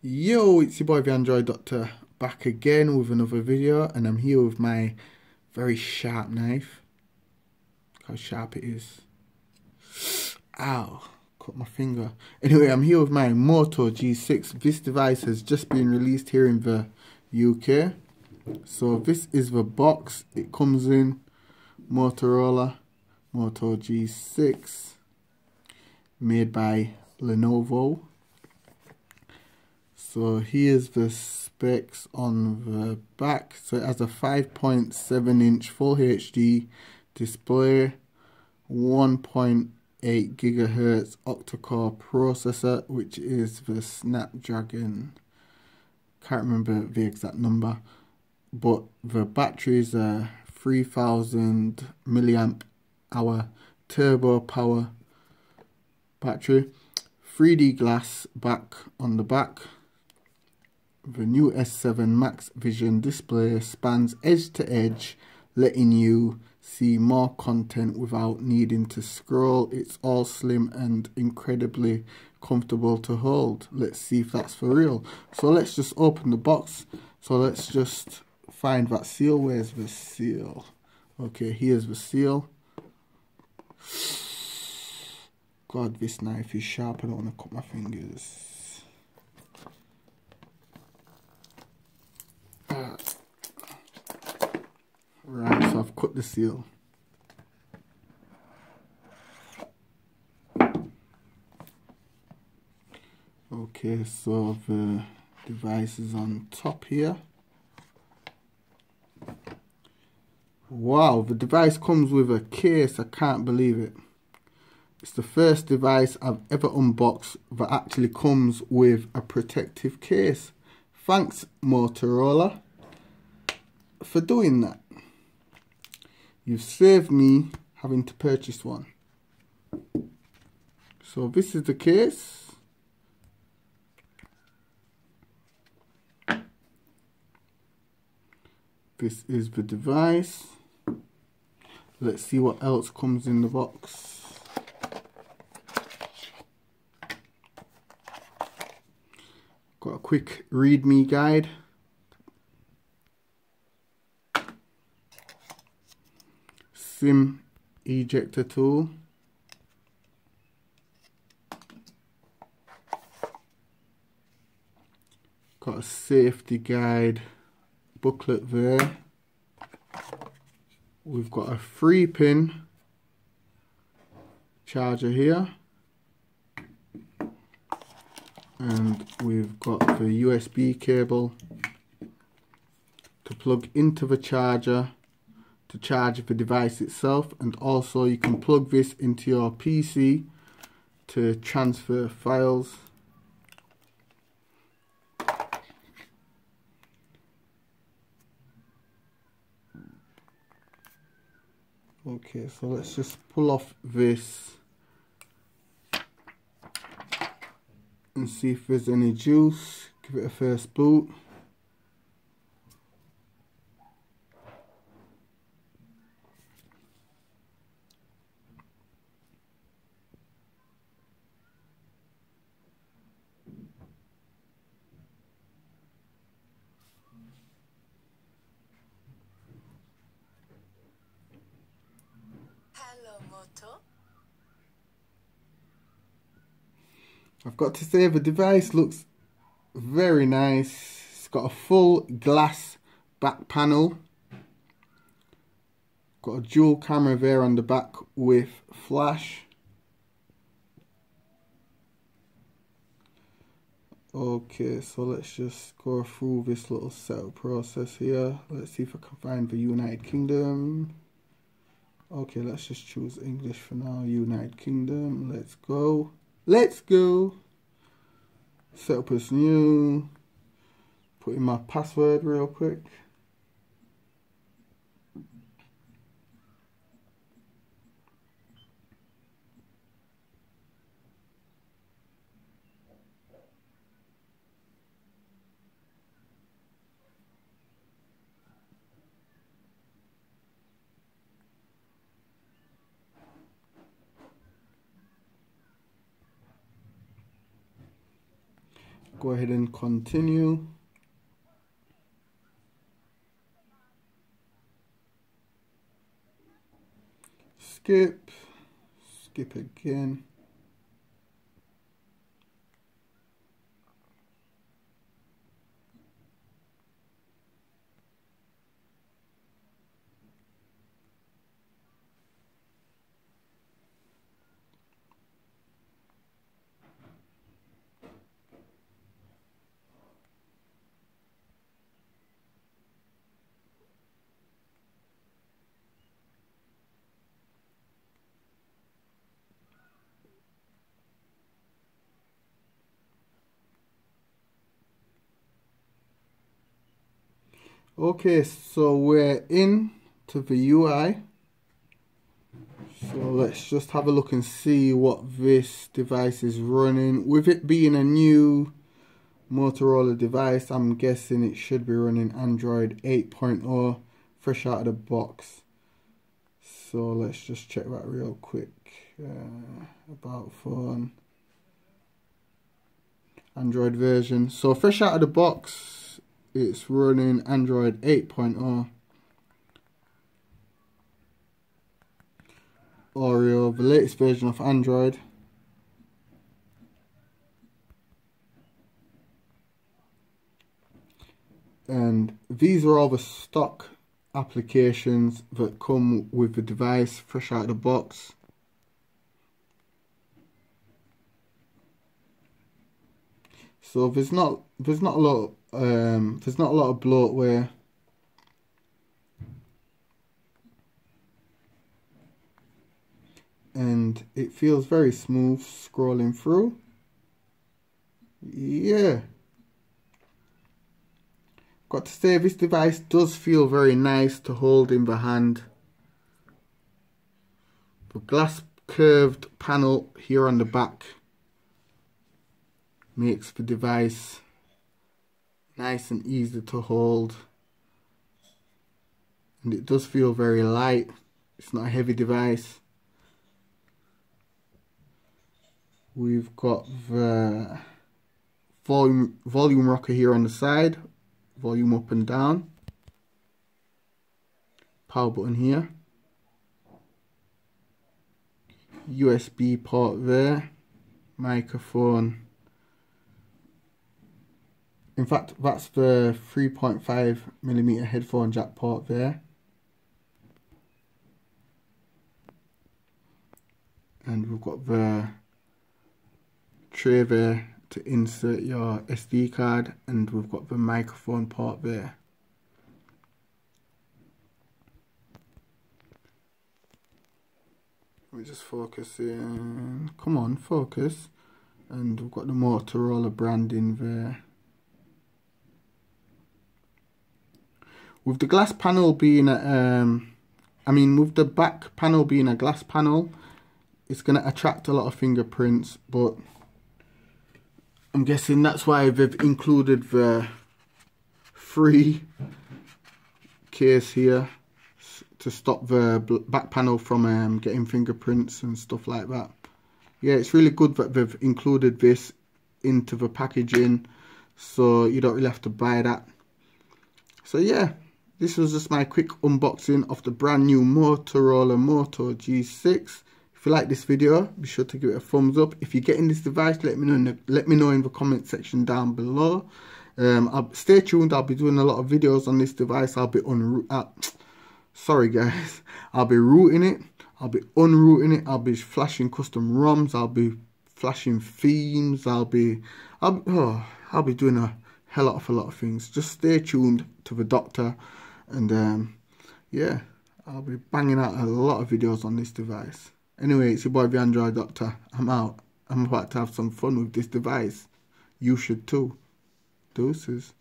Yo, it's your boy the Android Doctor back again with another video, and I'm here with my very sharp knife. Look how sharp it is. Ow, cut my finger. Anyway, I'm here with my Moto G6. This device has just been released here in the UK. So this is the box it comes in. Motorola Moto G6, made by Lenovo. So here's the specs on the back. So it has a 5.7-inch Full HD display, 1.8 GHz octa-core processor, which is the Snapdragon. Can't remember the exact number, but the battery is a 3000 milliamp hour turbo power battery. 3D glass back on the back. The new S7 Max Vision display spans edge to edge, letting you see more content without needing to scroll. It's all slim and incredibly comfortable to hold. Let's see if that's for real. So let's just open the box. So let's just find that seal. Where's the seal? Okay, here's the seal. God, this knife is sharp. I don't want to cut my fingers. Right, so I've cut the seal. Okay, so the device is on top here. Wow, the device comes with a case. I can't believe it. It's the first device I've ever unboxed that actually comes with a protective case. Thanks, Motorola, for doing that. You've saved me having to purchase one. So this is the case. This is the device. Let's see what else comes in the box. Got a quick readme guide. SIM ejector tool. Got a safety guide booklet there. We've got a 3-pin charger here. And we've got the USB cable to plug into the charger to charge the device itself, and also you can plug this into your PC to transfer files. Okay, so let's just pull off this and see if there's any juice. Give it a first boot. Hello, Moto. I've got to say, the device looks very nice. It's got a full glass back panel. Got a dual camera there on the back with flash. Okay, so let's just go through this little setup process here. Let's see if I can find the United Kingdom. Okay, let's just choose English for now. United Kingdom. Let's go. Let's go. Set up as new. Put in my password real quick. go ahead and continue. Skip again. Okay, so we're in to the UI. So let's just have a look and see what this device is running. With it being a new Motorola device, I'm guessing it should be running Android 8.0 fresh out of the box. So let's just check that real quick. About phone, Android version. So fresh out of the box, it's running Android 8.0. Oreo, the latest version of Android. And these are all the stock applications that come with the device fresh out of the box. So there's not a lot of bloatware. And it feels very smooth scrolling through. Yeah. Got to say, this device does feel very nice to hold in the hand. The glass curved panel here on the back makes the device nice and easy to hold. And it does feel very light. It's not a heavy device. We've got the volume rocker here on the side. Volume up and down. Power button here. USB port there. Microphone. In fact, that's the 3.5mm headphone jack port there. And we've got the tray there to insert your SD card, and we've got the microphone port there. Let me just focus in. Come on, focus. And we've got the Motorola branding there. With the glass panel being with the back panel being a glass panel, it's going to attract a lot of fingerprints, but I'm guessing that's why they've included the free case here to stop the back panel from getting fingerprints and stuff like that. Yeah, it's really good that they've included this into the packaging, so you don't really have to buy that. So yeah, this was just my quick unboxing of the brand new Motorola Moto G6. If you like this video, be sure to give it a thumbs up. If you're getting this device, let me know in the comment section down below. Stay tuned. I'll be doing a lot of videos on this device. I'll be sorry guys. I'll be rooting it. I'll be unrooting it. I'll be flashing custom ROMs. I'll be flashing themes. I'll be doing a hell of a lot of things. Just stay tuned to the doctor, and yeah, I'll be banging out a lot of videos on this device. Anyway, it's your boy the Android Doctor. I'm out. I'm about to have some fun with this device. You should too. Deuces.